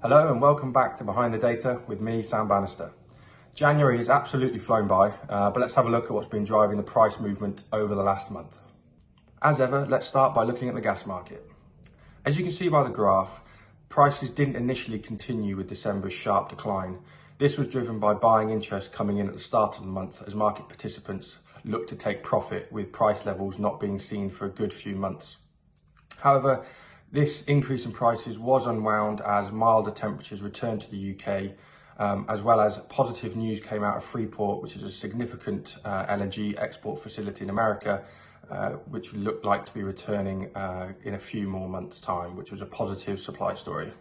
Hello and welcome back to Behind the Data with me, Sam Bannister. January has absolutely flown by, but let's have a look at what's been driving the price movement over the last month. As ever, let's start by looking at the gas market. As you can see by the graph, prices didn't initially continue with December's sharp decline. This was driven by buying interest coming in at the start of the month as market participants looked to take profit with price levels not being seen for a good few months. However, this increase in prices was unwound as milder temperatures returned to the UK, as well as positive news came out of Freeport, which is a significant LNG export facility in America, which looked like to be returning in a few more months' time, which was a positive supply story.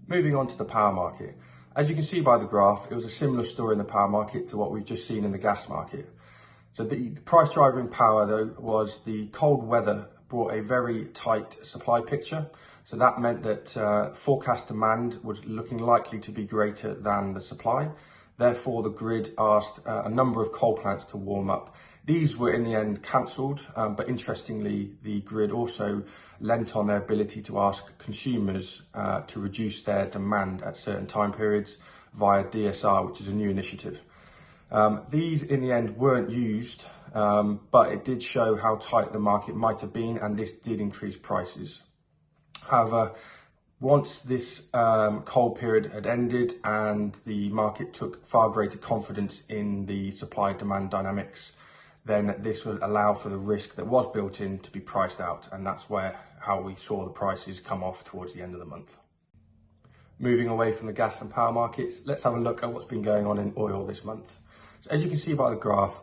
Moving on to the power market. As you can see by the graph, it was a similar story in the power market to what we've just seen in the gas market. So the price driver in power, though, was the cold weather brought a very tight supply picture. So that meant that forecast demand was looking likely to be greater than the supply. Therefore, the grid asked a number of coal plants to warm up. These were in the end cancelled, but interestingly, the grid also lent on their ability to ask consumers to reduce their demand at certain time periods via DSR, which is a new initiative. These in the end weren't used, but it did show how tight the market might have been, and this did increase prices. However, once this cold period had ended and the market took far greater confidence in the supply-demand dynamics, then this would allow for the risk that was built in to be priced out, and that's how we saw the prices come off towards the end of the month. Moving away from the gas and power markets, let's have a look at what's been going on in oil this month. So as you can see by the graph,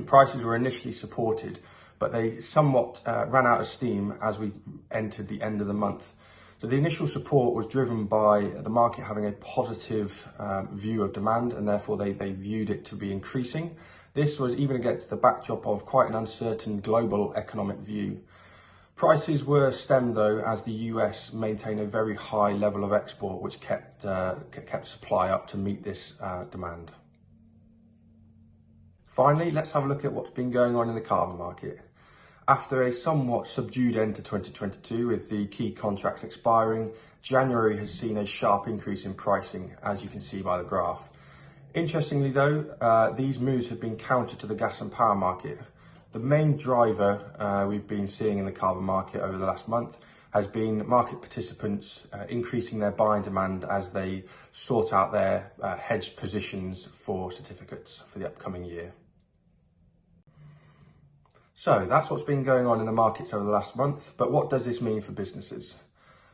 prices were initially supported, but they somewhat ran out of steam as we entered the end of the month. So the initial support was driven by the market having a positive view of demand, and therefore they viewed it to be increasing. This was even against the backdrop of quite an uncertain global economic view. Prices were stemmed, though, as the US maintained a very high level of export, which kept supply up to meet this demand. Finally, let's have a look at what's been going on in the carbon market. After a somewhat subdued end to 2022 with the key contracts expiring, January has seen a sharp increase in pricing, as you can see by the graph. Interestingly though, these moves have been counter to the gas and power market. The main driver we've been seeing in the carbon market over the last month has been market participants increasing their buying demand as they sort out their hedged positions for certificates for the upcoming year. So that's what's been going on in the markets over the last month, but what does this mean for businesses?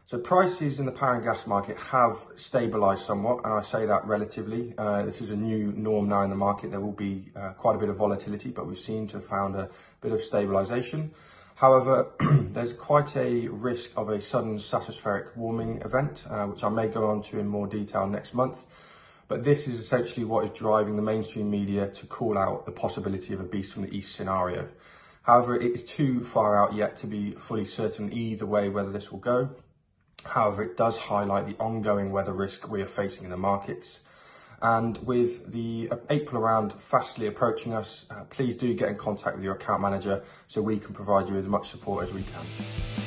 So prices in the power and gas market have stabilised somewhat, and I say that relatively. This is a new norm now in the market. There will be quite a bit of volatility, but we've seemed to have found a bit of stabilisation. However, there's quite a risk of a sudden stratospheric warming event, which I may go on to in more detail next month. But this is essentially what is driving the mainstream media to call out the possibility of a beast from the east scenario. However, it is too far out yet to be fully certain either way whether this will go. However, it does highlight the ongoing weather risk we are facing in the markets. And with the April round fastly approaching us, please do get in contact with your account manager so we can provide you with as much support as we can.